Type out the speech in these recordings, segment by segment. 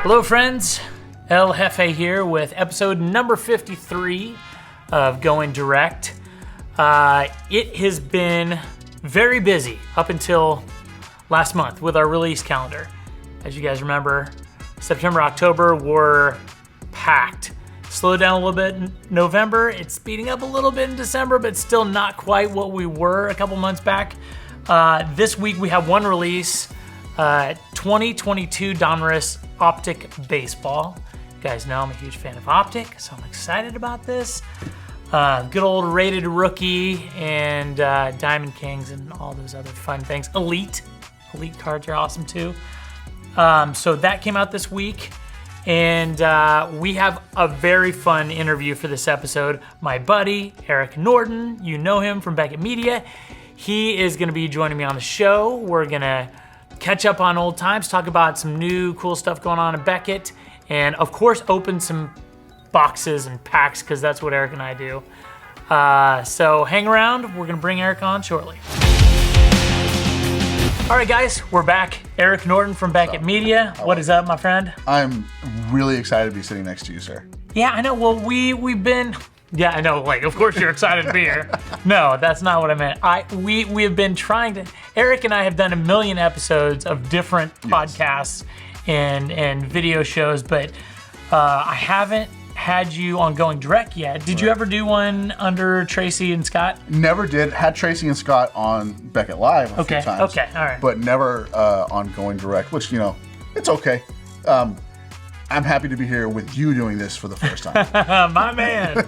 Hello friends, El Jefe here with episode number 53 of Going Direct. It has been very busy up until last month with our release calendar. As you guys remember, September, October were packed. Slowed down a little bit in November. It's speeding up a little bit in December, but still not quite what we were a couple months back. This week we have one release, 2022 Donruss Optic Baseball. You guys know I'm a huge fan of Optic, so I'm excited about this. Good old Rated Rookie and Diamond Kings and all those other fun things. Elite cards are awesome too. So that came out this week, and we have a very fun interview for this episode. My buddy, Eric Norton, you know him from Beckett Media. He is going to be joining me on the show. We're going to catch up on old times, talk about some new cool stuff going on at Beckett, and of course open some boxes and packs because that's what Eric and I do. So hang around. We're going to bring Eric on shortly. All right, guys, we're back. Eric Norton from Beckett Media. What is up, my friend? I'm really excited to be sitting next to you, sir. Yeah, I know. Well, we've been... Yeah, I know. Like, of course you're excited to be here. No, that's not what I meant. We have been trying to... Eric and I have done a million episodes of different podcasts and video shows, but I haven't had you on Going Direct yet. Did you ever do one under Tracy and Scott? Never did. Had Tracy and Scott on Beckett Live a few times. Okay, all right. But never on Going Direct, which, you know, it's okay. I'm happy to be here with you doing this for the first time. My man.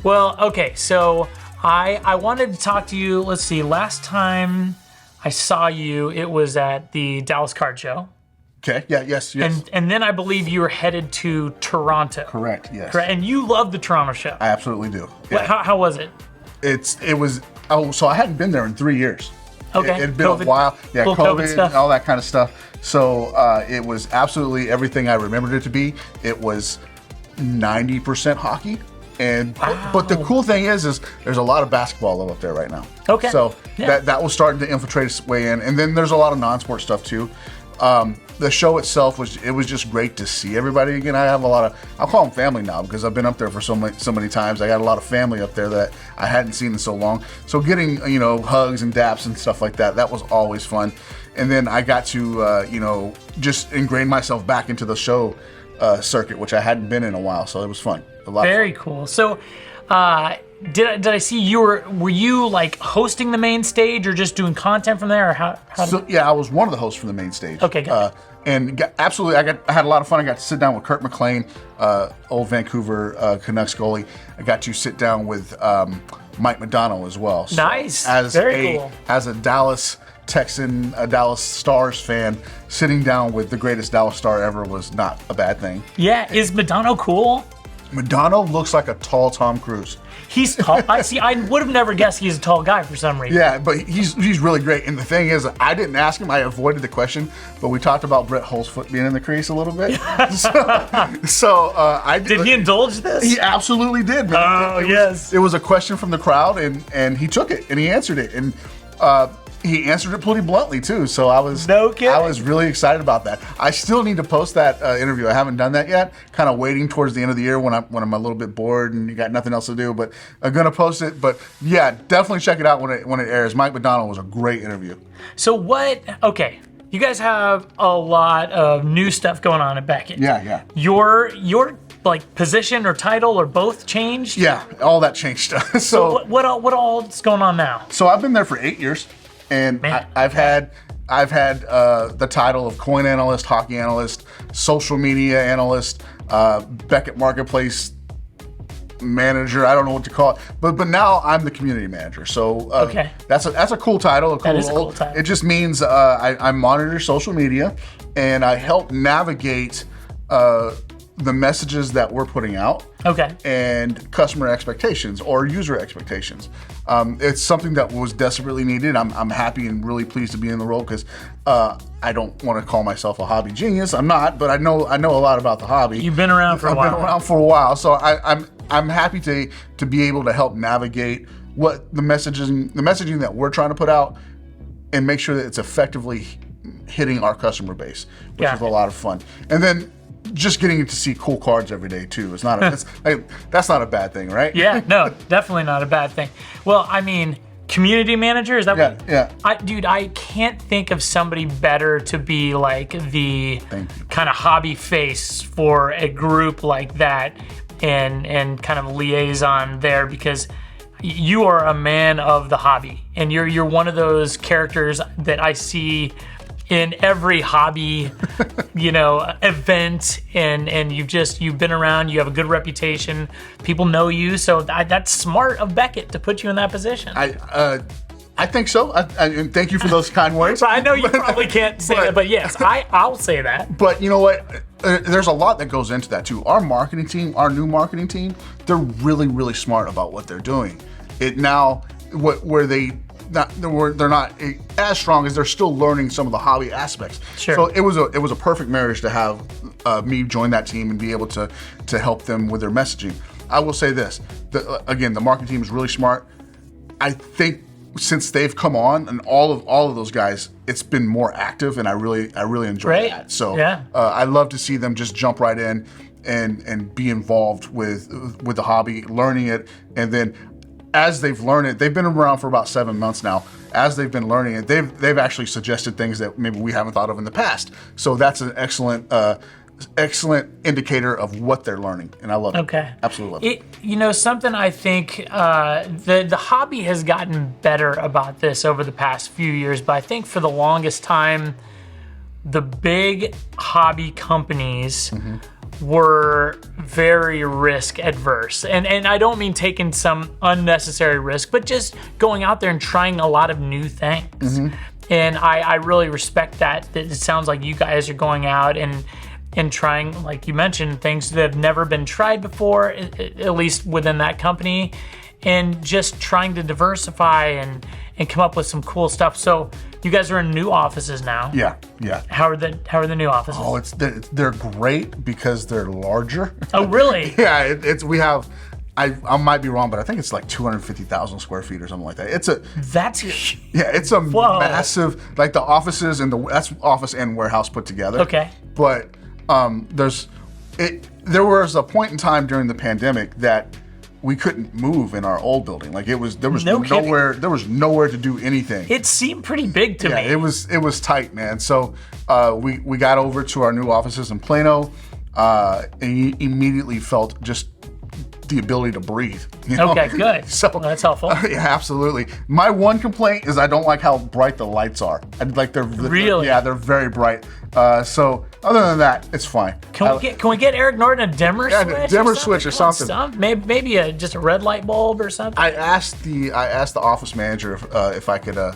Well, okay, so I wanted to talk to you. Let's see, last time I saw you, it was at the Dallas Card Show. Okay, yes. And then I believe you were headed to Toronto. Correct, yes. Correct, and you love the Toronto show. I absolutely do. Yeah. How was it? So I hadn't been there in 3 years. Okay. It had been a while. Yeah, COVID stuff. And all that kind of stuff. So it was absolutely everything I remembered it to be. It was 90% hockey. And but the cool thing is there's a lot of basketball up there right now. Okay. So that was starting to infiltrate its way in. And then there's a lot of non-sport stuff too. The show itself was just great to see everybody again. I have a lot of, I'll call them family now because I've been up there for so many times. I got a lot of family up there that I hadn't seen in so long. So getting, hugs and daps and stuff like that was always fun. And then I got to, just ingrain myself back into the show circuit, which I hadn't been in a while. So it was fun. A lot Very of fun. cool. So, did I see you were you like hosting the main stage or just doing content from there, or how I was one of the hosts for the main stage. Okay, good. Absolutely, I had a lot of fun. I got to sit down with Kurt McLean, old Vancouver Canucks goalie. I got to sit down with Mike Modano as well. So nice, very cool. As a Dallas Texan, a Dallas Stars fan, sitting down with the greatest Dallas Star ever was not a bad thing. Yeah, is Modano cool? Modano looks like a tall Tom Cruise. He's tall. I would have never guessed he's a tall guy for some reason. Yeah, but he's really great. And the thing is, I didn't ask him. I avoided the question. But we talked about Brett Hull's foot being in the crease a little bit. Did he indulge this? He absolutely did, man. Oh, yes. It was a question from the crowd, and he took it, and he answered it. And he answered it pretty bluntly, too. So I was really excited about that. I still need to post that interview. I haven't done that yet. Kind of waiting towards the end of the year when I'm a little bit bored and you got nothing else to do. But I'm going to post it. But, yeah, definitely check it out when it airs. Mike Modano was a great interview. So okay, you guys have a lot of new stuff going on at Beckett. Yeah. Your like position or title or both changed? Yeah, all that changed. So what all is going on now? So I've been there for 8 years. And I've had the title of coin analyst, hockey analyst, social media analyst, Beckett Marketplace manager. I don't know what to call it, but now I'm the community manager. So that's a cool title. That is a cool title. It just means I monitor social media and I help navigate the messages that we're putting out. Okay. And customer expectations or user expectations. It's something that was desperately needed. I'm happy and really pleased to be in the role because I don't want to call myself a hobby genius. I'm not, but I know a lot about the hobby. You've been around for a while. I've been around for a while, so I'm happy to be able to help navigate what the messaging that we're trying to put out and make sure that it's effectively hitting our customer base, which is a lot of fun. And then just getting to see cool cards every day too. It's not that's not a bad thing, right? Yeah, no, definitely not a bad thing. Well, I mean, community manager, is that what? Yeah. I can't think of somebody better to be like the kind of hobby face for a group like that and kind of liaison there, because you are a man of the hobby, and you're one of those characters that I see in every hobby, event, and you've been around. You have a good reputation. People know you, so that's smart of Beckett to put you in that position. I think so. And thank you for those kind words. So I know you probably can't say that, but yes, I'll say that. But you know what? There's a lot that goes into that too. Our marketing team, our new marketing team, they're really, really smart about what they're doing. They're not as strong as they're still learning some of the hobby aspects. Sure. So it was a perfect marriage to have me join that team and be able to help them with their messaging. I will say this: again, the marketing team is really smart. I think since they've come on, and all of those guys, it's been more active, and I really enjoy that. So yeah. I love to see them just jump right in and be involved with the hobby, learning it, and then as they've learned it, they've been around for about 7 months now. As they've been learning it, they've actually suggested things that maybe we haven't thought of in the past. So that's an excellent indicator of what they're learning, and I love it. Okay, absolutely love it. Something I think the hobby has gotten better about this over the past few years, but I think for the longest time, the big hobby companies were very risk adverse, and I don't mean taking some unnecessary risk, but just going out there and trying a lot of new things. And I really respect that. It sounds like you guys are going out and trying, like you mentioned, things that have never been tried before, at least within that company, and just trying to diversify and come up with some cool stuff. So you guys are in new offices now. Yeah. How are the new offices? Oh, they're great because they're larger. Oh, really? Yeah, we have. I might be wrong, but I think it's like 250,000 square feet or something like that. It's a massive, like the offices and that's office and warehouse put together. Okay. But there was a point in time during the pandemic that we couldn't move in our old building. Like there was nowhere to do anything. It seemed pretty big to me. It was tight, man. So we got over to our new offices in Plano, and you immediately felt just the ability to breathe. Okay, good. So that's helpful. Yeah, absolutely. My one complaint is I don't like how bright the lights are. Really? Yeah, they're very bright. So other than that, it's fine. Can we get Eric Norton a dimmer switch? Yeah, dimmer switch or something. Maybe just a red light bulb or something. I asked the office manager if I could.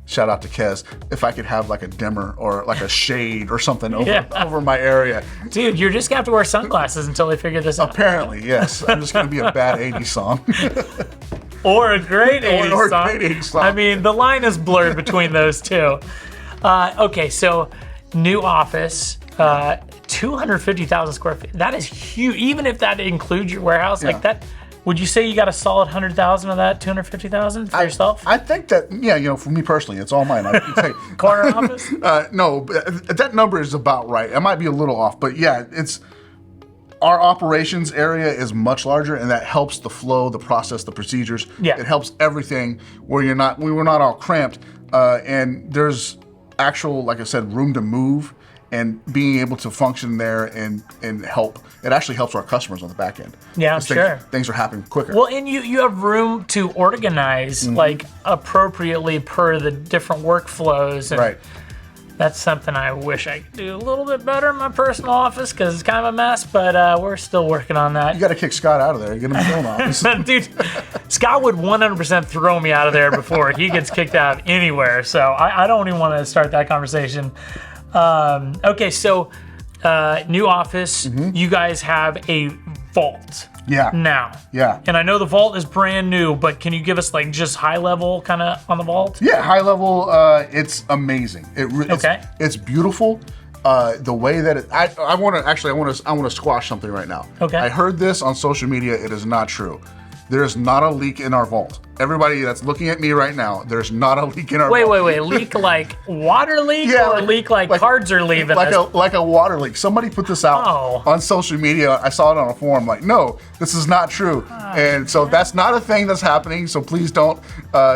Shout out to Kez, if I could have like a dimmer or like a shade or something over my area. Dude, you're just gonna have to wear sunglasses until they figure this out. Apparently, yes. I'm just gonna be a bad 80s song. Or a great 80s song. I mean, the line is blurred between those two. Okay, so new office, 250,000 square feet. That is huge. Even if that includes your warehouse, like that. Would you say you got a solid 100,000 of that 250,000 for yourself? I think that, for me personally, it's all mine. I can say, corner office? No, that number is about right. I might be a little off, but yeah, it's our operations area is much larger, and that helps the flow, the process, the procedures. Yeah. It helps everything where we were not all cramped, and there's actual, like I said, room to move. And being able to function there and help, it actually helps our customers on the back end. Yeah, I'm sure. Things are happening quicker. Well, and you have room to organize like appropriately per the different workflows. And right. That's something I wish I could do a little bit better in my personal office because it's kind of a mess, but we're still working on that. You got to kick Scott out of there. Get him in his own office. Dude, Scott would 100% throw me out of there before he gets kicked out anywhere. So I don't even want to start that conversation. Okay, so new office, you guys have a vault now. Yeah. And I know the vault is brand new, but can you give us like just high level kind of on the vault? Yeah, high level, it's amazing. It's beautiful. The way that I want to squash something right now. Okay. I heard this on social media. It is not true. There is not a leak in our vault. everybody that's looking at me right now, there's not a leak in our vault. Wait. Leak like water leak or leak like cards are leaving us? Like a water leak. Somebody put this out on social media. I saw it on a forum. Like, no, this is not true. And so that's not a thing that's happening. So please don't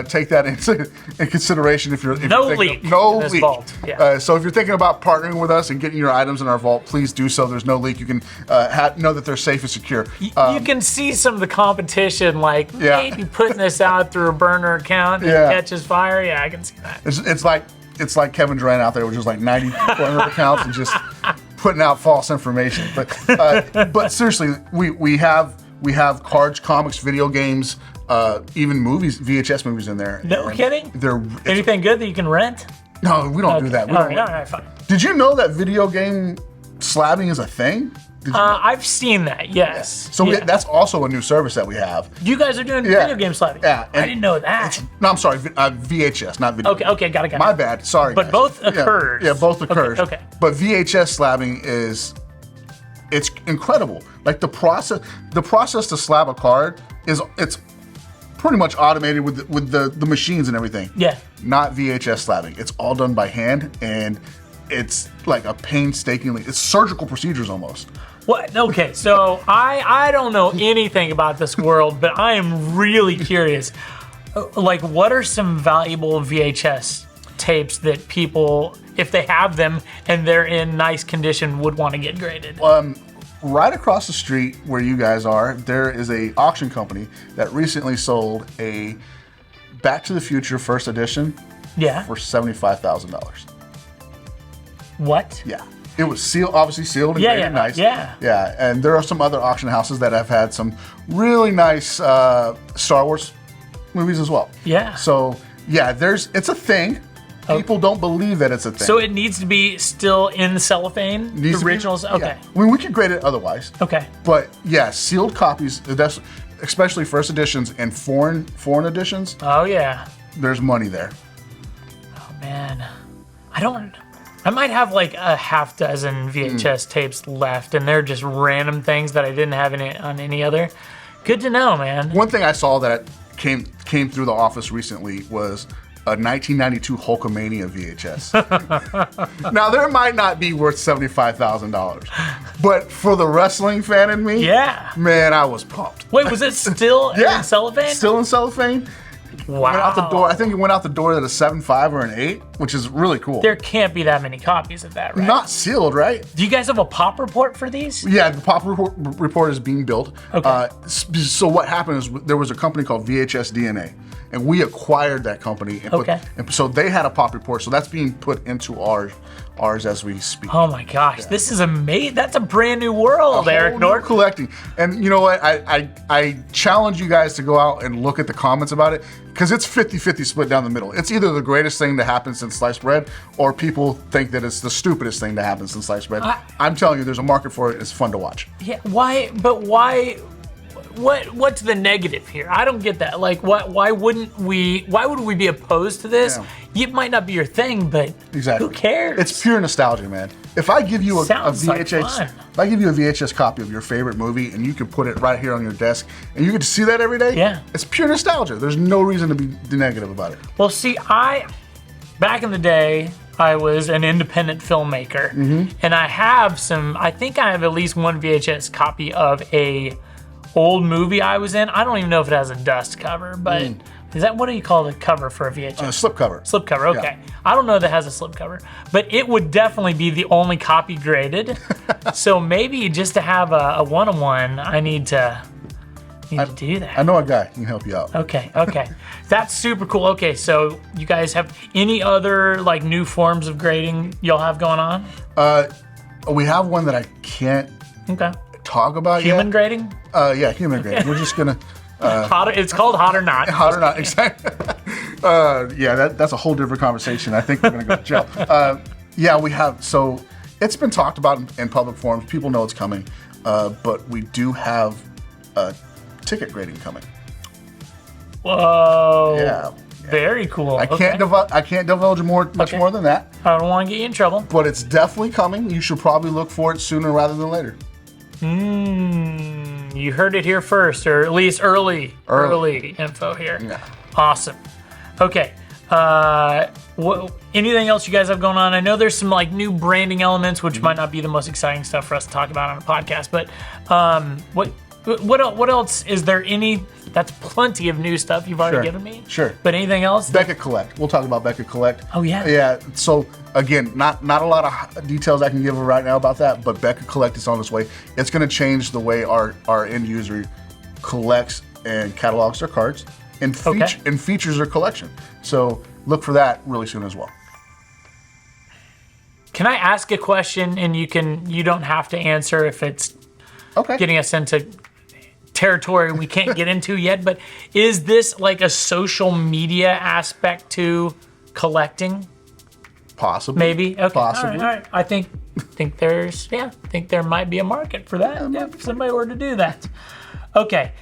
take that into consideration if you're no leak. No in this leak. Vault. Yeah. So if you're thinking about partnering with us and getting your items in our vault, please do so. There's no leak. You can know that they're safe and secure. You can see some of the competition, like maybe putting this out through a burner account and catches fire. Yeah, I can see that. It's like Kevin Durant out there with just like 90 burner accounts and just putting out false information. But seriously, we have cards, comics, video games, even movies, VHS movies in there. No kidding? Anything good that you can rent? No, we don't do that. All right, fine. Did you know that video game slabbing is a thing? I've seen that, yes. So that's also a new service that we have. You guys are doing video game slabbing? Yeah. I didn't know that. No, I'm sorry, VHS, not video. Okay, got it. My bad, sorry. But guys. both occurs. Yeah, both occurs. Okay. But VHS slabbing it's incredible. Like the process to slab a card it's pretty much automated with the machines and everything. Yeah. Not VHS slabbing. It's all done by hand, and it's like a painstakingly, it's surgical procedures almost. What? Okay, so I don't know anything about this world, but I am really curious. Like, what are some valuable VHS tapes that people, if they have them and they're in nice condition, would want to get graded? Right across the street where you guys are, there is a auction company that recently sold a Back to the Future first edition for $75,000. What? Yeah. It was obviously sealed and graded nice. Yeah, and there are some other auction houses that have had some really nice Star Wars movies as well. Yeah. So, it's a thing. People don't believe that it's a thing. So it needs to be still in the cellophane? The originals? Okay. Yeah. I mean, we could grade it otherwise. Okay. But, sealed copies, that's especially first editions and foreign editions. Oh, yeah. There's money there. Oh, man. I might have like a half dozen VHS tapes left, and they're just random things that I didn't have on any other. Good to know, man. One thing I saw that came through the office recently was a 1992 Hulkamania VHS. Now, there might not be worth $75,000, but for the wrestling fan in me, man, I was pumped. Wait, was it still in cellophane? Still in cellophane. Wow. Went out the door. I think it went out the door at a 7.5 or an 8, which is really cool. There can't be that many copies of that, right? Not sealed, right? Do you guys have a pop report for these? Yeah, the pop report is being built. Okay. So what happened is there was a company called VHS DNA, and we acquired that company. And so they had a pop report, so that's being put into ours as we speak. Oh my gosh, this is amazing. That's a brand new world, Eric Norton. Collecting. And you know what? I challenge you guys to go out and look at the comments about it, because it's 50-50 split down the middle. It's either the greatest thing to happen since sliced bread, or people think that it's the stupidest thing to happen since sliced bread. I'm telling you, there's a market for it. It's fun to watch. Yeah, why? What's the negative here? I don't get that. Like, why would we be opposed to this? It might not be your thing, but who cares? It's pure nostalgia, man. If I give you a VHS, if I give you a VHS copy of your favorite movie and you can put it right here on your desk and you get to see that every day, it's pure nostalgia. There's no reason to be negative about it. Well, see, back in the day, I was an independent filmmaker, and I think I have at least one VHS copy of a old movie I was in. I don't even know if it has a dust cover, but what do you call the cover for a VHS? Slip cover. Slip cover, okay. Yeah. I don't know that it has a slip cover, but it would definitely be the only copy graded. So maybe just to have a one-on-one, I need to do that. I know a guy who can help you out. Okay. That's super cool. Okay, so you guys have any other like new forms of grading y'all have going on? We have one that I can't talk about Human grading? Yeah, human grading. We're just gonna it's called Hot or Not. Hot or Not, exactly. That's a whole different conversation. I think we're gonna go to jail. We have. So it's been talked about in public forums. People know it's coming, but we do have ticket grading coming. Whoa! Yeah. Very cool. I can't divulge much more than that. I don't want to get you in trouble. But it's definitely coming. You should probably look for it sooner rather than later. You heard it here first, or at least early info here. Yeah. Awesome. Okay. Anything else you guys have going on? I know there's some like new branding elements, which might not be the most exciting stuff for us to talk about on a podcast. But what else is there? That's plenty of new stuff you've already given me. Sure. But anything else? Becca Collect. We'll talk about Becca Collect. Oh yeah. Yeah. So again, not a lot of details I can give right now about that, but Becca Collect is on its way. It's going to change the way our end user collects and catalogs their cards and features their collection. So look for that really soon as well. Can I ask a question, and you don't have to answer if it's getting us into territory we can't get into yet, but is this like a social media aspect to collecting? Possibly. Maybe. Okay. Possibly. All right. I think there might be a market for that. Yeah, if somebody were to do that. Okay.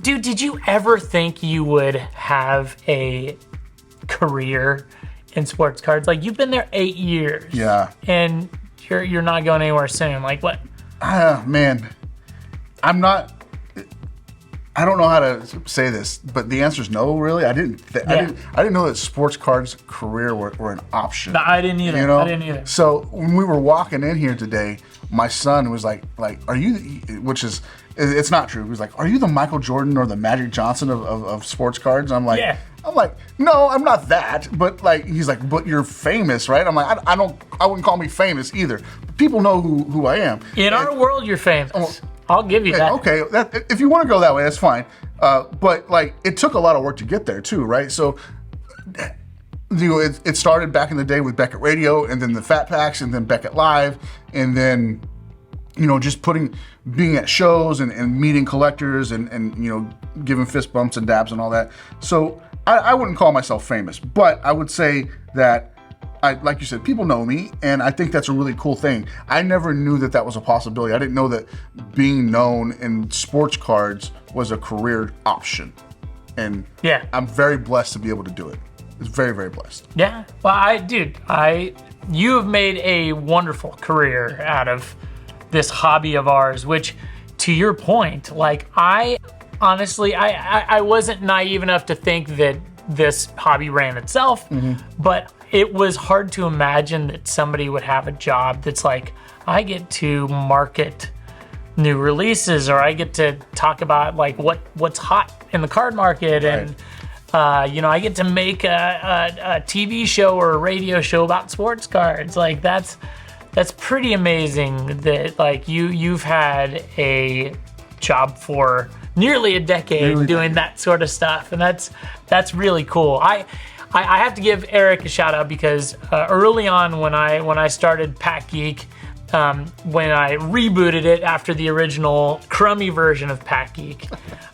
Dude, did you ever think you would have a career in sports cards? Like, you've been there 8 years. Yeah. And you're not going anywhere soon. Like, what? Man, I don't know how to say this, but the answer is no. Really, I didn't know that sports cards career were an option. No, I didn't either. You know? I didn't either. So when we were walking in here today, my son was like, are you? Which is, it's not true. He was like, are you the Michael Jordan or the Magic Johnson of sports cards? I'm like, no, I'm not that. But like, he's like, but you're famous, right? I'm like, I wouldn't call me famous either. People know who I am. In our world, you're famous. I'll give you that. Okay, if you want to go that way, that's fine. But like, it took a lot of work to get there too, right? So, it started back in the day with Beckett Radio, and then the Fat Packs, and then Beckett Live, and then just being at shows and meeting collectors and giving fist bumps and dabs and all that. So I wouldn't call myself famous, but I would say that, like you said, people know me, and I think that's a really cool thing. I never knew that was a possibility. I didn't know that being known in sports cards was a career option. And I'm very blessed to be able to do it. It's very, very blessed. Yeah. Well, you have made a wonderful career out of this hobby of ours, which, to your point, like, I honestly wasn't naive enough to think that this hobby ran itself, but it was hard to imagine that somebody would have a job that's like, I get to market new releases, or I get to talk about like what's hot in the card market, and I get to make a TV show or a radio show about sports cards. Like, that's pretty amazing that like you've had a job for nearly a decade doing that sort of stuff, and that's really cool. I have to give Eric a shout out because early on when I started Pack Geek, when I rebooted it after the original crummy version of Pack Geek,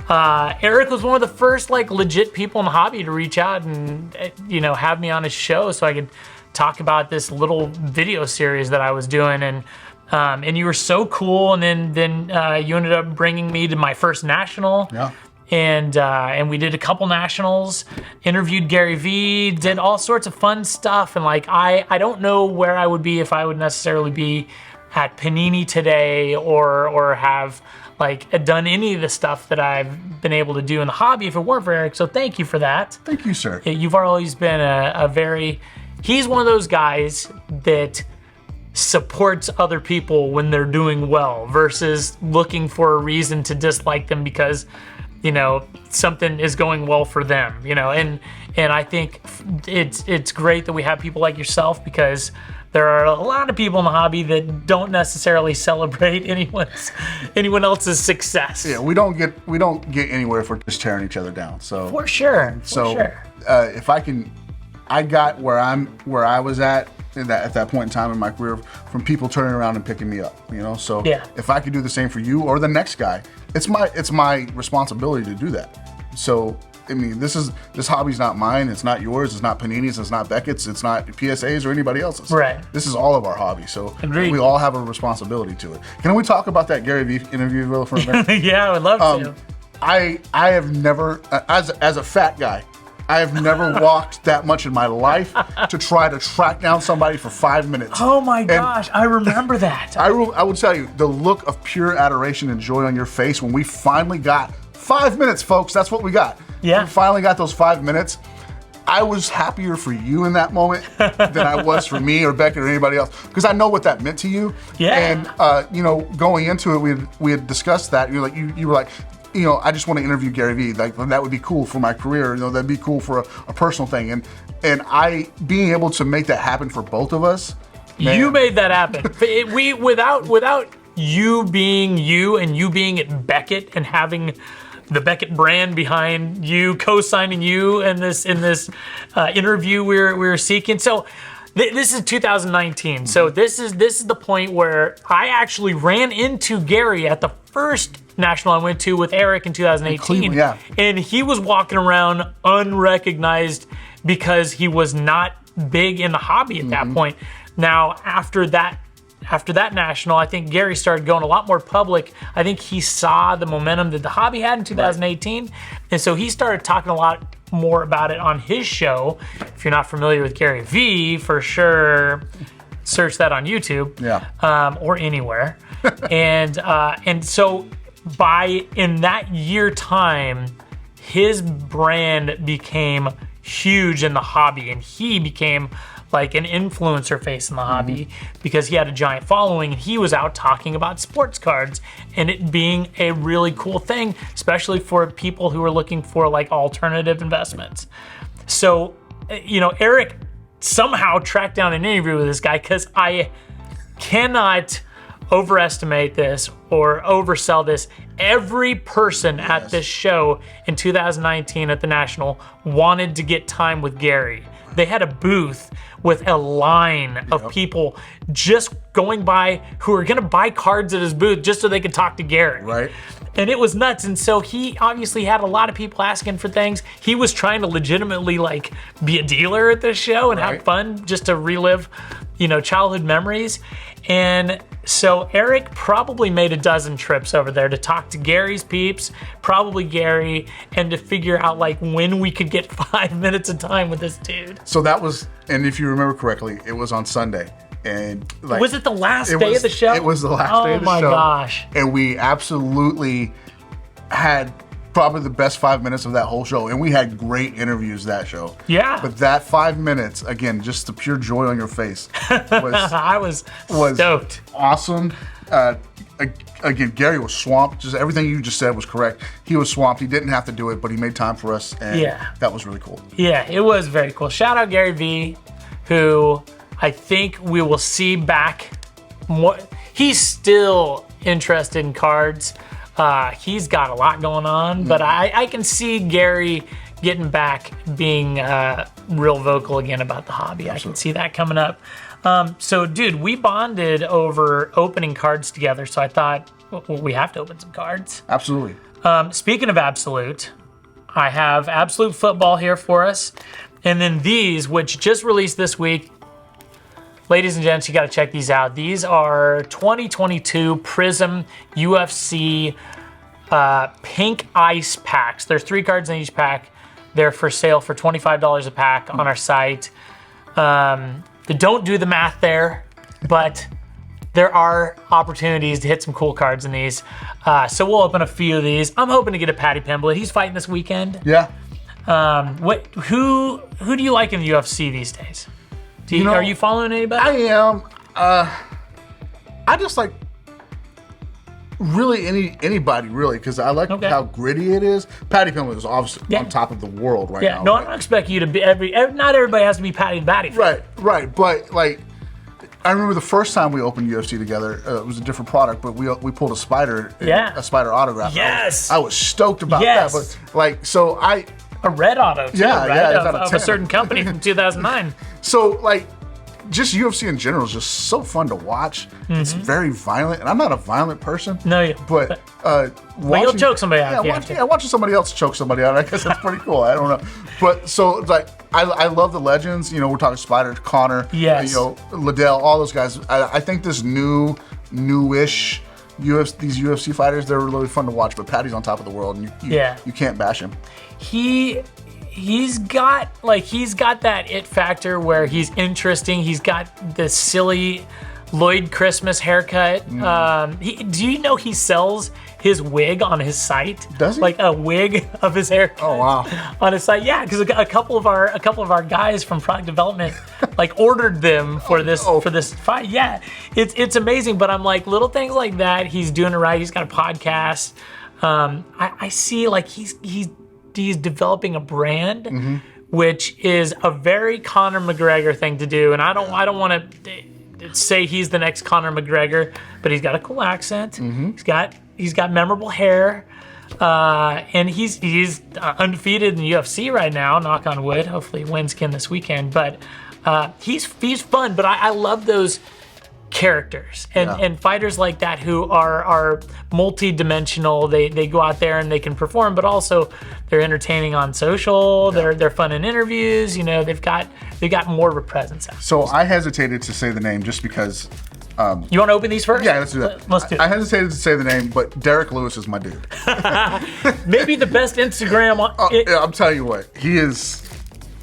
Eric was one of the first like legit people in the hobby to reach out and have me on his show so I could talk about this little video series that I was doing, and you were so cool, and then you ended up bringing me to my first national. Yeah. And we did a couple nationals, interviewed Gary Vee, did all sorts of fun stuff. And like, I don't know where I would be if I would necessarily be at Panini today or have like done any of the stuff that I've been able to do in the hobby if it weren't for Eric. So thank you for that. Thank you, sir. You've always been he's one of those guys that supports other people when they're doing well versus looking for a reason to dislike them because something is going well for them, and I think it's great that we have people like yourself, because there are a lot of people in the hobby that don't necessarily celebrate anyone else's success. Yeah, we don't get anywhere if we're just tearing each other down. So for sure. If I got where I was at that point in time in my career from people turning around and picking me up, So if I could do the same for you or the next guy, it's my responsibility to do that. So I mean, this hobby's not mine. It's not yours. It's not Panini's. It's not Beckett's. It's not PSA's or anybody else's. Right. This is all of our hobby. So Agreed. We all have a responsibility to it. Can we talk about that Gary Vee interview real for a minute? Yeah, I would love to. I have never, as a fat guy, I have never walked that much in my life to try to track down somebody for 5 minutes. Oh my gosh, I remember that. I will tell you, the look of pure adoration and joy on your face when we finally got 5 minutes, folks. That's what we got. Yeah. We finally got those 5 minutes. I was happier for you in that moment than I was for me or Becca or anybody else, because I know what that meant to you. Yeah. And going into it, we had discussed that. You were like, I just want to interview Gary Vee. Like, that would be cool for my career. That'd be cool for a personal thing. And I being able to make that happen for both of us. Man. You made that happen. Without you being you and you being at Beckett and having the Beckett brand behind you, co-signing you in this interview we're seeking. So this is 2019. So this is the point where I actually ran into Gary at the first national I went to with Eric in 2018. Yeah. And he was walking around unrecognized because he was not big in the hobby at that point. Now, after that national, I think Gary started going a lot more public. I think he saw the momentum that the hobby had in 2018. Right. And so he started talking a lot more about it on his show. If you're not familiar with Gary Vee, for sure, search that on YouTube. Yeah. Or anywhere. And so in that year time, his brand became huge in the hobby, and he became like an influencer face in the hobby because he had a giant following, and he was out talking about sports cards and it being a really cool thing, especially for people who are looking for like alternative investments. So, Eric somehow tracked down an interview with this guy, because I cannot overestimate this or oversell this. Every person at this show in 2019 at the National wanted to get time with Gary. They had a booth with a line of people just going by who were gonna buy cards at his booth just so they could talk to Gary. Right. And it was nuts. And so he obviously had a lot of people asking for things. He was trying to legitimately like be a dealer at this show and have fun just to relive, childhood memories. And so Eric probably made a dozen trips over there to talk to Gary's peeps, probably Gary, and to figure out like when we could get 5 minutes of time with this dude. So that was, and if you remember correctly, it was on Sunday. And like, was it the last day of the show? It was the last day of the show. Oh my gosh. And we absolutely had probably the best 5 minutes of that whole show. And we had great interviews that show. Yeah. But that 5 minutes, again, just the pure joy on your face I was stoked. Awesome. Again, Gary was swamped. Just everything you just said was correct. He was swamped. He didn't have to do it, but he made time for us. And that was really cool. Yeah, it was very cool. Shout out Gary Vee, who I think we will see back more. He's still interested in cards. He's got a lot going on, but I can see Gary getting back, being real vocal again about the hobby. Absolutely. I can see that coming up. So, dude, we bonded over opening cards together, so I thought, well, we have to open some cards. Absolutely. Speaking of Absolute, I have Absolute Football here for us, and then these, which just released this week. Ladies and gents, you got to check these out. These are 2022 Prism UFC Pink Ice packs. There's 3 cards in each pack. They're for sale for $25 a pack on our site. Don't do the math there, but there are opportunities to hit some cool cards in these. So we'll open a few of these. I'm hoping to get a Paddy Pimblett. He's fighting this weekend. Yeah. Who do you like in the UFC these days? Are you following anybody? I am. I just like really anybody really, because I like how gritty it is. Paddy Pimblett is obviously on top of the world right now. Yeah, no, I don't expect you to be not everybody has to be Paddy the Batty. Right. But like, I remember the first time we opened UFC together. It was a different product, but we pulled a Spider, a Spider autograph. Yes, I was stoked about that. But like, so a red auto too, right? Of a certain company from 2009. So like, just UFC in general is just so fun to watch. It's very violent, and I'm not a violent person. No, but you'll choke somebody out. Watching somebody else choke somebody out, I guess that's pretty cool. I don't know, but so like I love the legends. We're talking Spider, Connor, Liddell, all those guys. I think this newish these UFC fighters, they're really fun to watch. But Paddy's on top of the world, and you can't bash him. he's got that it factor where he's interesting. He's got this silly Lloyd Christmas haircut. Do you know he sells his wig on his site? Does he? Like a wig of his haircut. Oh wow! On his site, yeah, because a couple of our guys from product development like ordered them for this fight. Yeah, it's amazing. But I'm like, little things like that, he's doing it right. He's got a podcast. I see like he's developing a brand, which is a very Conor McGregor thing to do, and I don't want to say he's the next Conor McGregor, but he's got a cool accent. He's got memorable hair, and he's undefeated in the UFC right now. Knock on wood. Hopefully, he wins again this weekend. But he's fun. But I love those characters and fighters like that who are multi-dimensional. They go out there and they can perform, but also they're entertaining on social. They're fun in interviews. You know, they've got more of a presence out. So I hesitated to say the name just because. You want to open these first? Yeah, let's do that. Let's do it. I hesitated to say the name, but Derek Lewis is my dude. Maybe the best Instagram. Yeah, I'm telling you what, he is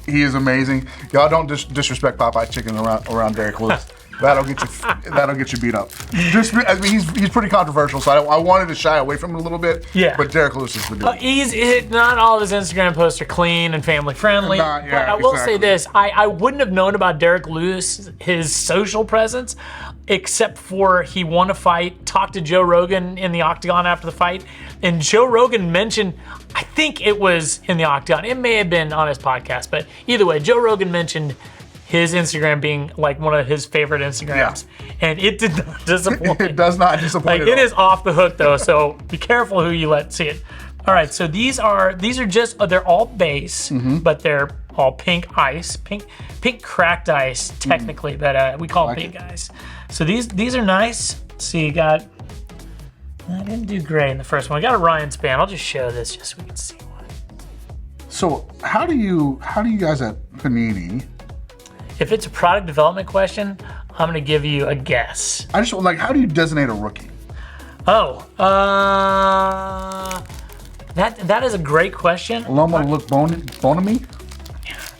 amazing. Y'all don't disrespect Popeye Chicken around Derek Lewis. That'll get you beat up. He's pretty controversial, so I wanted to shy away from him a little bit. Yeah. But Derek Lewis is the dude. Not all of his Instagram posts are clean and family friendly. Not, yeah, but I will exactly. say this: I wouldn't have known about Derek Lewis, his social presence, except for he won a fight, talked to Joe Rogan in the octagon after the fight, and Joe Rogan mentioned, I think it was in the octagon, it may have been on his podcast, but either way, Joe Rogan mentioned his Instagram being like one of his favorite Instagrams, and it did not disappoint. It does not disappoint. Like it is off the hook though, so be careful who you let see it. All right, so these are just they're all base, but they're all pink ice, pink cracked ice technically, but we call them pink ice. So these are nice. So you got. I didn't do great in the first one. I got a Ryan span. I'll just show this just so we can see one. So how do you guys at Panini? If it's a product development question, I'm going to give you a guess. I just like, how do you designate a rookie? Oh, that is a great question. Loma look Bonamy?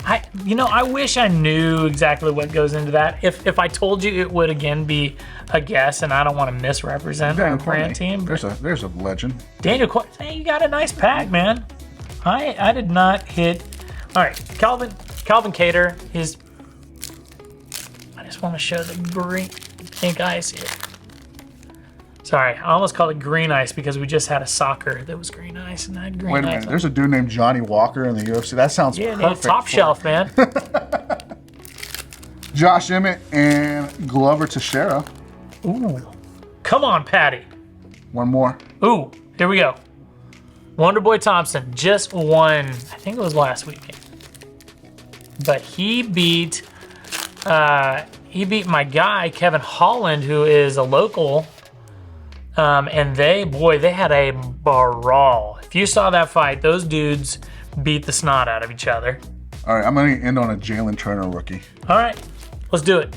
I wish I knew exactly what goes into that. If I told you, it would again be a guess, and I don't want to misrepresent our brand team. There's a legend. Daniel, hey, you got a nice pack, man. I did not hit. All right, Calvin Cater is. I just want to show the pink ice here. Sorry, I almost called it green ice because we just had a soccer that was green ice and I had green ice. Wait a minute, there's a dude named Johnny Walker in the UFC. That sounds perfect. Top shelf, man. Josh Emmett and Glover Teixeira. Ooh, come on, Patty. One more. Ooh, here we go. Wonderboy Thompson just won. I think it was last weekend, but he beat my guy Kevin Holland, who is a local. And they had a brawl. If you saw that fight, those dudes beat the snot out of each other. All right, I'm going to end on a Jalen Turner rookie. All right, let's do it.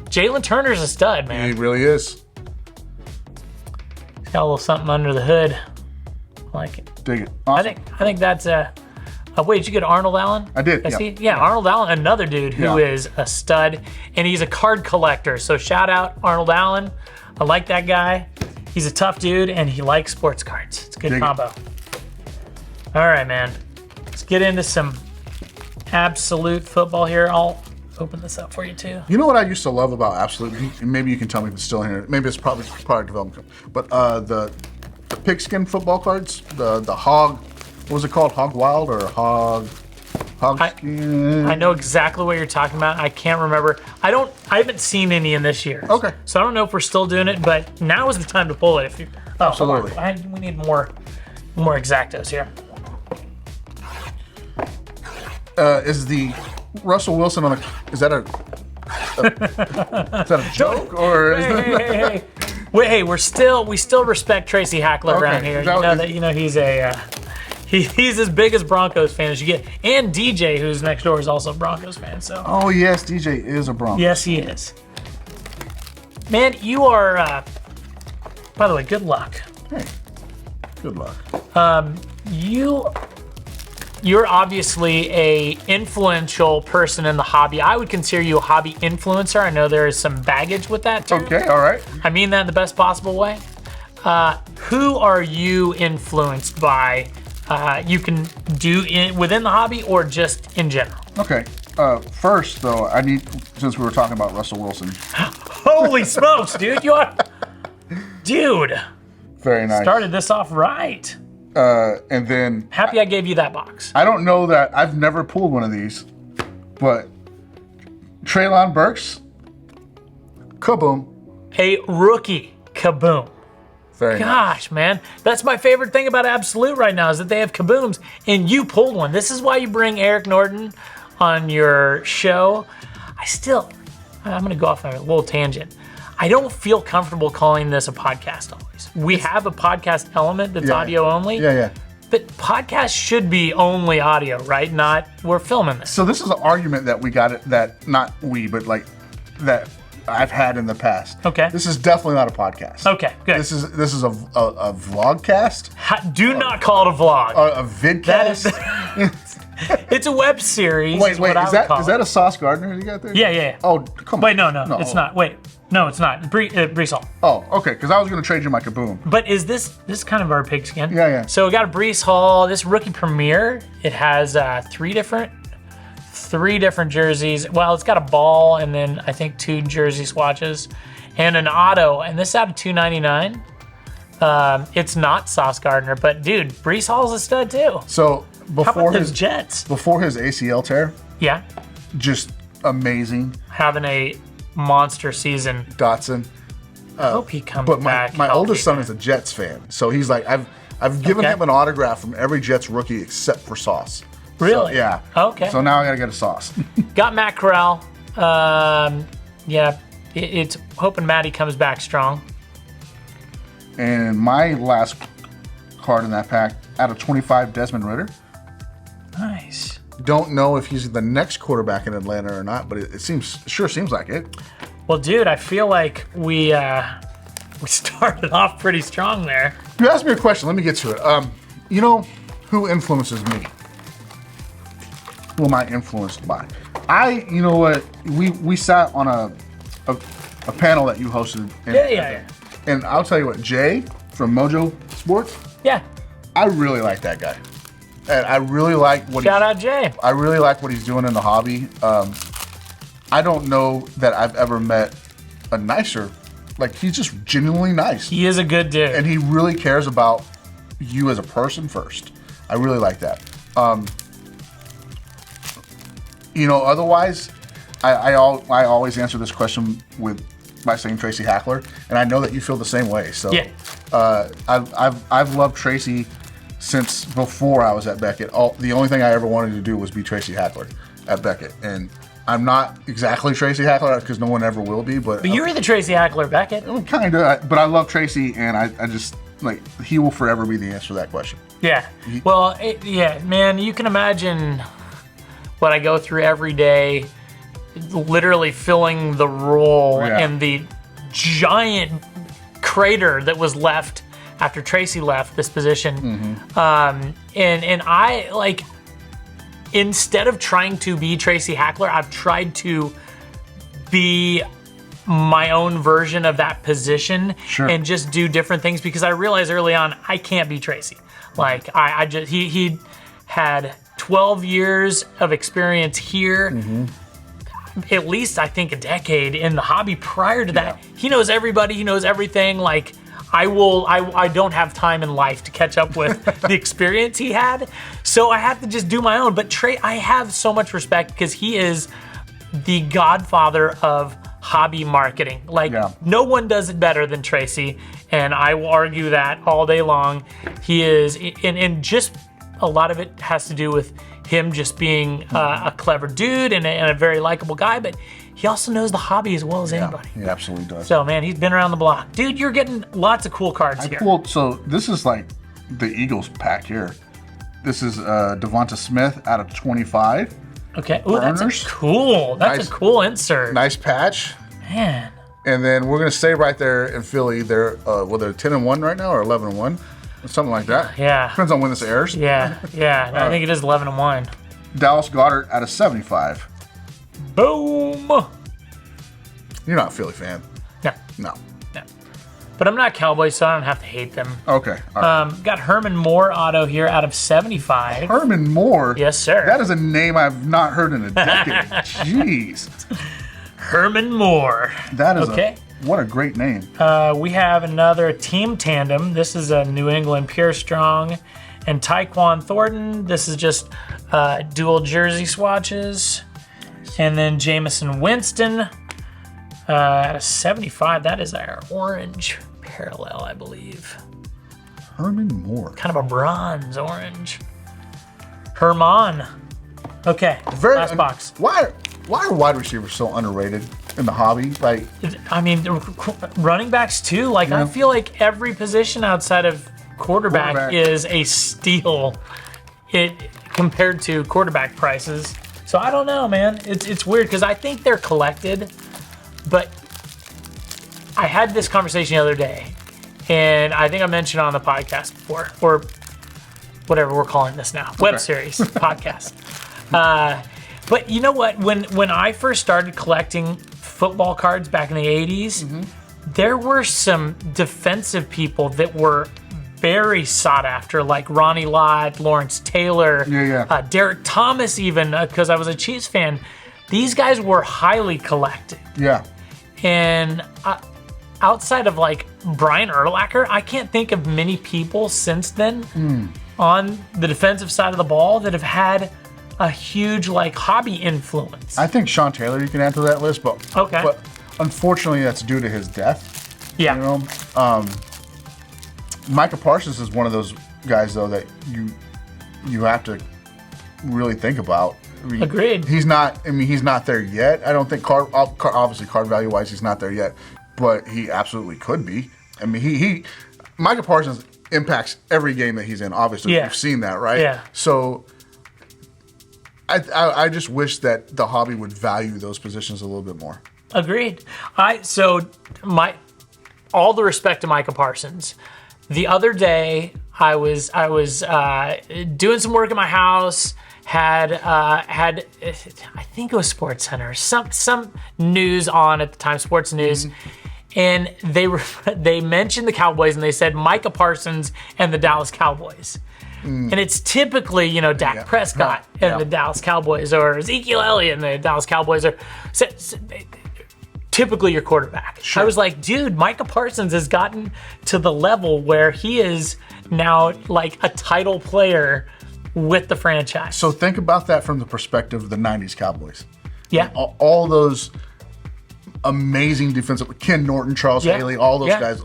Jalen Turner's a stud, man. He really is. He's got a little something under the hood. I like it. Dig it. Awesome. I think that's wait, did you get Arnold Allen? I did, Yeah, Arnold Allen, another dude who is a stud, and he's a card collector. So shout out Arnold Allen. I like that guy. He's a tough dude, and he likes sports cards. It's a good combo. All right, man. Let's get into some absolute football here. I'll open this up for you, too. You know what I used to love about Absolute? And maybe you can tell me if it's still in here. Maybe it's probably product development. But the pigskin football cards, the hog, what was it called? Hog Wild or hog skin? I know exactly what you're talking about. I can't remember. I haven't seen any in this year. Okay. So I don't know if we're still doing it, but now is the time to pull it. If you Absolutely. we need more exactos here. Is the Russell Wilson on a? Is that a joke or? Hey. Wait, hey, we still respect Tracy Hackler around here. He's a. He's as big as Broncos fan as you get. And DJ, who's next door, is also a Broncos fan. So. Oh, yes, DJ is a Broncos. Yes, he is. Man, you are, by the way, good luck. Hey, good luck. you're obviously a influential person in the hobby. I would consider you a hobby influencer. I know there is some baggage with that term. Okay, all right. I mean that in the best possible way. Who are you influenced by? You can do within the hobby or just in general. Okay. First, though, since we were talking about Russell Wilson. Holy smokes, dude! Dude. Very nice. Started this off right. And then Happy I gave you that box. I don't know that I've never pulled one of these, but Treylon Burks, Kaboom. A rookie Kaboom. Very Gosh, man. That's my favorite thing about Absolute right now is that they have Kabooms and you pulled one. This is why you bring Eric Norton on your show. I'm going to go off on a little tangent. I don't feel comfortable calling this a podcast always. We have a podcast element that's audio only. Yeah. But podcasts should be only audio, right? Not, we're filming this. So this is an argument that we got that I've had in the past. Okay. This is definitely not a podcast. Okay, good. This is a vlogcast. Do not call it a vlog. A vidcast. It's a web series. Wait, is that a Sauce Gardner you got there? Yeah. Oh, come on. Wait, no, it's not. Wait, no, it's not. Brees Hall. Oh, okay, because I was going to trade you my Kaboom. But is this kind of our pigskin? Yeah. So we got a Brees Hall, this rookie premiere. It has three different jerseys. Well, it's got a ball and then I think 2 jersey swatches and an auto. And this is out of $2.99. It's not Sauce Gardner, but dude, Brees Hall's a stud too. So before his Jets, before his ACL tear, yeah, just amazing. Having a monster season. Dotson. I hope he comes back. But my oldest son is a Jets fan, so he's like, I've given him an autograph from every Jets rookie except for Sauce. Really? So, yeah. Okay. So now I gotta get a Sauce. Got Matt Corral. It's hoping Matty comes back strong. And my last card in that pack, out of 25, Desmond Ridder. Nice. Don't know if he's the next quarterback in Atlanta or not, but it sure seems like it. Well, dude, I feel like we started off pretty strong there. You asked me a question. Let me get to it. You know who influences me? Who am I influenced by? You know what? We sat on a panel that you hosted. Yeah. And I'll tell you what, Jay from Mojo Sports. Yeah. I really like that guy. And I really like what Shout out Jay. I really like what he's doing in the hobby. I don't know that I've ever met a nicer, like he's just genuinely nice. He is a good dude. And he really cares about you as a person first. I really like that. Otherwise, I always answer this question by saying Tracy Hackler, and I know that you feel the same way. So yeah. I've loved Tracy since before I was at Beckett. The only thing I ever wanted to do was be Tracy Hackler at Beckett, and I'm not exactly Tracy Hackler because no one ever will be. But you're the Tracy Hackler Beckett. Kind of, but I love Tracy, and I just like he will forever be the answer to that question. Yeah. Well, man, you can imagine what I go through every day, literally filling the role and the giant crater that was left after Tracy left this position. Mm-hmm. And I, like, instead of trying to be Tracy Hackler, I've tried to be my own version of that position and just do different things because I realized early on I can't be Tracy. Like, he had 12 years of experience here. Mm-hmm. At least I think a decade in the hobby prior to that. Yeah. He knows everybody, he knows everything. Like I don't have time in life to catch up with the experience he had. So I have to just do my own. But I have so much respect because he is the godfather of hobby marketing. Like no one does it better than Tracy. And I will argue that all day long. He is, and just a lot of it has to do with him just being a clever dude and a very likable guy, but he also knows the hobby as well as anybody. He absolutely does. So, man, he's been around the block. Dude, you're getting lots of cool cards here. So this is like the Eagles pack here. This is Devonta Smith out of 25. Okay. Ooh, that's cool. That's a cool insert. Nice patch. Man. And then we're going to stay right there in Philly. They're 10-1 right now or 11-1. something like that. Yeah. Depends on when this airs. Yeah. I think it is 11-1. Dallas Goedert out of 75. Boom. You're not a Philly fan. No. No. But I'm not Cowboys, so I don't have to hate them. Okay. All right. Got Herman Moore auto here out of 75. Herman Moore? Yes, sir. That is a name I've not heard in a decade. Jeez. Herman Moore. That is okay. What a great name. We have another team tandem. This is a New England Pure Strong and Tyquan Thornton. This is just dual jersey swatches. And then Jameson Winston at a 75. That is our orange parallel, I believe. Herman Moore. Kind of a bronze orange. Herman. Okay, last box. Why are wide receivers so underrated in the hobby? Like, I mean, running backs too. Like, I feel like every position outside of quarterback is a steal compared to quarterback prices. So I don't know, man. It's weird because I think they're collected, but I had this conversation the other day, and I think I mentioned on the podcast before, or whatever we're calling this now, web series podcast. But you know what? When I first started collecting football cards back in the 80s, there were some defensive people that were very sought after, like Ronnie Lott, Lawrence Taylor, Derek Thomas even, because I was a Chiefs fan. These guys were highly collected. Yeah. And outside of like Brian Urlacher, I can't think of many people since then on the defensive side of the ball that have had a huge like hobby influence. I think Sean Taylor you can add to that list, but unfortunately that's due to his death. Yeah. You know? Micah Parsons is one of those guys though that you have to really think about. I mean, Agreed. He's not there yet. I don't think obviously card value wise he's not there yet, but he absolutely could be. I mean Micah Parsons impacts every game that he's in. Obviously, we've seen that, right? Yeah. So I just wish that the hobby would value those positions a little bit more. Agreed. All the respect to Micah Parsons. The other day, I was doing some work in my house. Had I think it was Sports Center, some news on at the time, sports news, and they mentioned the Cowboys and they said Micah Parsons and the Dallas Cowboys. And it's typically, Dak Prescott and the Dallas Cowboys, or Ezekiel Elliott and the Dallas Cowboys, or typically your quarterback. Sure. I was like, dude, Micah Parsons has gotten to the level where he is now like a title player with the franchise. So think about that from the perspective of the 90s Cowboys. Yeah. All those amazing defensive, Ken Norton, Charles Haley, all those guys,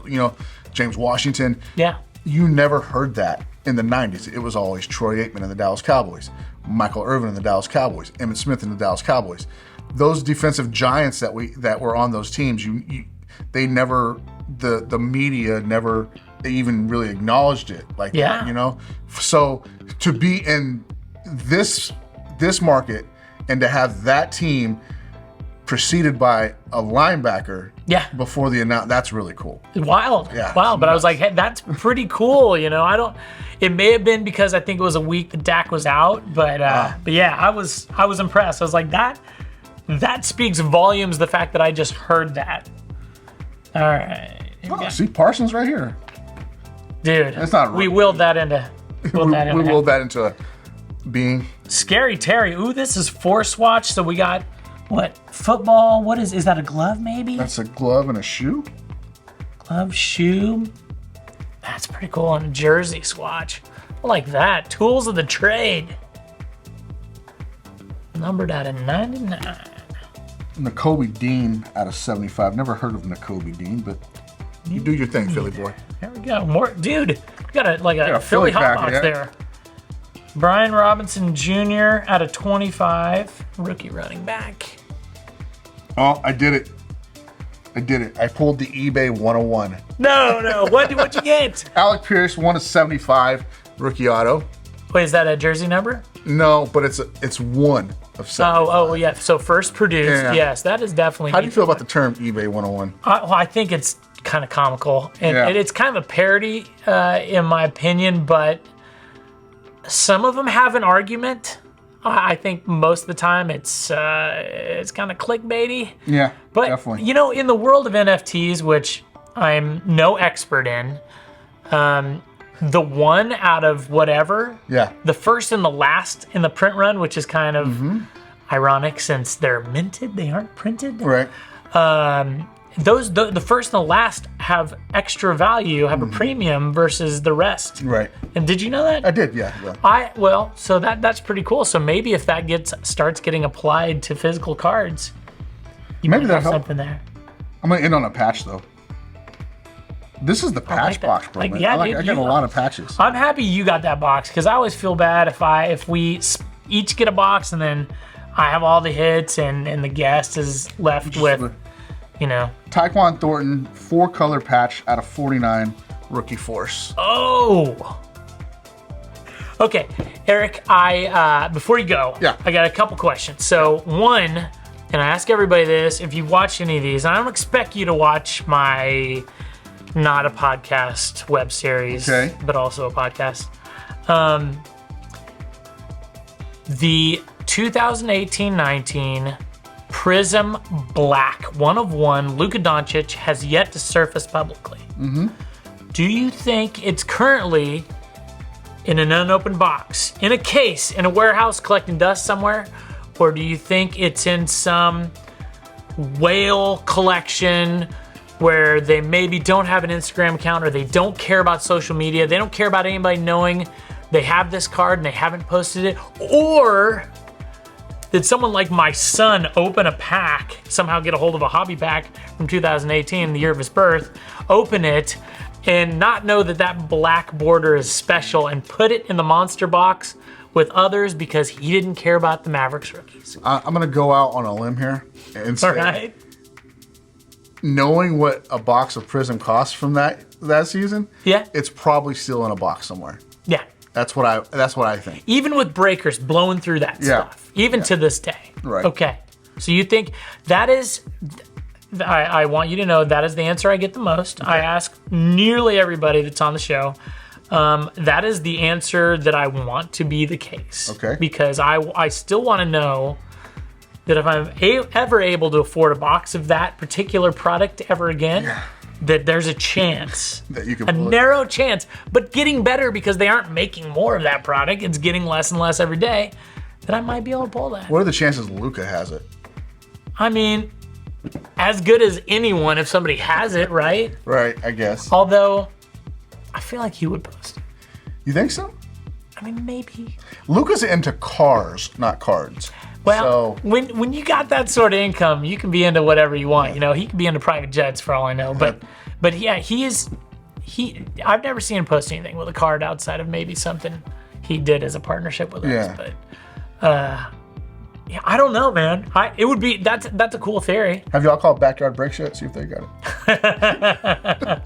James Washington. Yeah. You never heard that in the 90s. It was always Troy Aikman and the Dallas Cowboys, Michael Irvin and the Dallas Cowboys, Emmitt Smith and the Dallas Cowboys. Those defensive giants that were on those teams, they never, the media never even really acknowledged it like that, So to be in this market and to have that team preceded by a linebacker before the announcement, that's really cool. Wild. Yeah. Wild. But I was like, hey, that's pretty cool. It may have been because I think it was a week that Dak was out, but yeah, I was impressed. I was like, that speaks volumes, the fact that I just heard that. All right. See Parsons right here. Dude, that's not we willed that into we willed that into being. Scary Terry. Ooh, this is 4 swatch. So we got what? Football. What is that a glove maybe? That's a glove and a shoe. Glove, shoe. That's pretty cool. And a jersey swatch. I like that. Tools of the trade. Numbered out of 99. Nakobe Dean out of 75. Never heard of Nakobe Dean, but you do your thing, Philly boy. There we go. More, dude. We got a Philly hot box there. Brian Robinson Jr. out of 25. Rookie running back. Oh, I did it. I pulled the eBay 101. No. What'd you get? Alec Pierce, 1 of 75. Rookie auto. Wait, is that a jersey number? No, but it's 1 of 75. Oh, yeah. So first produced. Yeah. Yes, that is definitely. How do you feel about the term eBay 101? I think it's kind of comical, and Yeah. it's kind of a parody, in my opinion. But some of them have an argument. I think most of the time it's kind of clickbaity. Yeah, But definitely. you know, in the world of NFTs, which I'm no expert in, the one out of whatever, Yeah. the first and the last in the print run, which is kind of ironic since they're minted, they aren't printed. Right. The first and the last have extra value, have a premium versus the rest. Right. And did you know that? I did, yeah. So that's pretty cool. So maybe if that starts getting applied to physical cards, you Maybe might that'll have help. something there. I'm gonna end on a patch though. This is the patch that. box, bro. Like, man. yeah, I dude, got a lot of patches. I'm happy you got that box because I always feel bad if we each get a box and then I have all the hits and the guest is left with, you know. Taekwon Thornton 4-color patch out of 49 rookie force. Oh. Okay, Eric. Before you go, Yeah. I got a couple questions. So one, and I ask everybody this: if you've watched any of these, I don't expect you to watch my not a podcast web series, Okay. but also a podcast. The 2018-19 Prism Black 1 of 1 Luka Doncic has yet to surface publicly. Do you think it's currently in an unopened box, in a case, in a warehouse collecting dust somewhere? Or do you think it's in some whale collection where they maybe don't have an Instagram account or they don't care about social media, they don't care about anybody knowing they have this card and they haven't posted it? Or did someone like my son open a pack, somehow get a hold of a hobby pack from 2018, the year of his birth, open it, and not know that that black border is special and put it in the monster box with others because he didn't care about the Mavericks rookies? I'm gonna go out on a limb here and say, All right. knowing what a box of Prism costs from that season, Yeah. it's probably still in a box somewhere. Yeah. That's what I think. Even with breakers blowing through that stuff, even to this day. Right. Okay. So you think that is, I want you to know that is the answer I get the most. I ask nearly everybody that's on the show. That is the answer that I want to be the case. Okay. Because I still want to know that if I'm ever able to afford a box of that particular product ever again, that there's a chance, That you can a pull it. narrow chance, but getting better because they aren't making more of that product. It's getting less and less every day, that I might be able to pull that. What are the chances Luka has it? I mean, as good as anyone if somebody has it, right? Right, I guess. Although, I feel like he would post it. You think so? I mean, maybe. Luka's into cars, not cards. Well, So- when you got that sort of income, you can be into whatever you want. You know, he could be into private jets for all I know. But yeah, I've never seen him post anything with a card outside of maybe something he did as a partnership with us. Yeah. But yeah, I don't know, man. That's a cool theory. Have y'all called Backyard Breaks yet? See if they got it.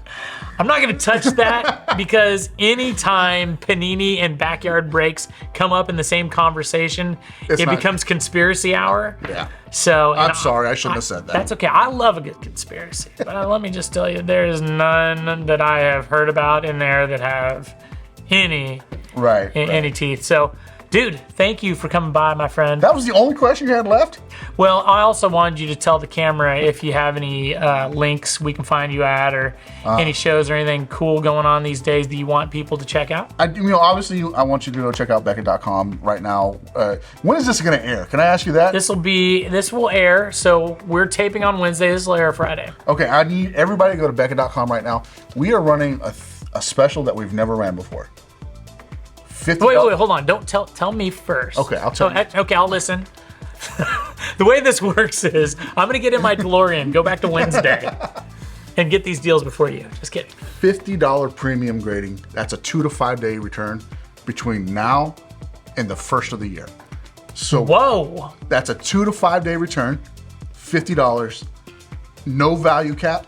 I'm not going to touch that because anytime Panini and Backyard Breaks come up in the same conversation, it becomes conspiracy hour. Yeah. So I'm sorry, I shouldn't have said that. That's okay. I love a good conspiracy, but let me just tell you, there is none that I have heard about in there that have any teeth. So, dude, thank you for coming by, my friend. That was the only question you had left? Well, I also wanted you to tell the camera if you have any links we can find you at, or any shows or anything cool going on these days that you want people to check out. Obviously, I want you to go check out Becca.com right now. When is this going to air? Can I ask you that? This will air. So we're taping on Wednesday. This will air Friday. Okay, I need everybody to go to Becca.com right now. We are running a special that we've never ran before. Wait, hold on. Don't tell me first. Okay, I'll tell you. Okay, I'll listen. The way this works is I'm going to get in my DeLorean, go back to Wednesday, and get these deals before you. Just kidding. $50 premium grading. That's a 2 to 5 day return between now and the first of the year. So Whoa. that's a 2 to 5 day return, $50, no value cap.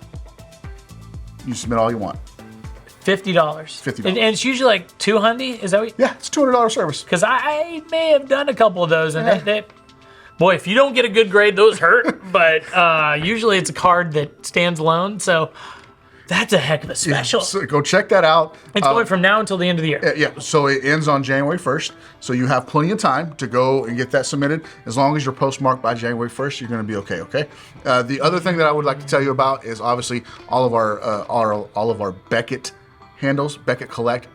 You submit all you want. $50. $50. And it's usually like $200. Is that what? Yeah, it's a $200 service. Because I may have done a couple of those, and boy, if you don't get a good grade, those hurt. But usually it's a card that stands alone. So That's a heck of a special. So go check that out. It's going from now until the end of the year. Yeah, so it ends on January 1st. So you have plenty of time to go and get that submitted. As long as you're postmarked by January 1st, you're going to be okay. The other thing that I would like to tell you about is obviously all of our Beckett handles, Beckett Collect,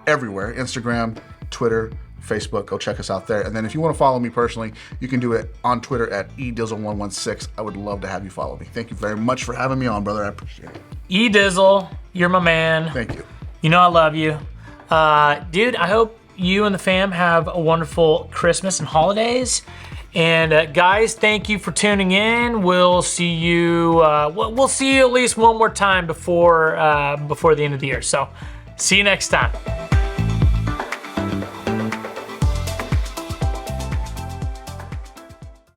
everywhere. Instagram, Twitter, Facebook. Go check us out there. And then if you want to follow me personally, you can do it on Twitter at edizzle116. I would love to have you follow me. Thank you very much for having me on, brother. I appreciate it. E-Dizzle, you're my man. Thank you. You know I love you. Dude, I hope you and the fam have a wonderful Christmas and holidays. And guys, thank you for tuning in. We'll see you. We'll see you at least one more time before the end of the year. So, see you next time.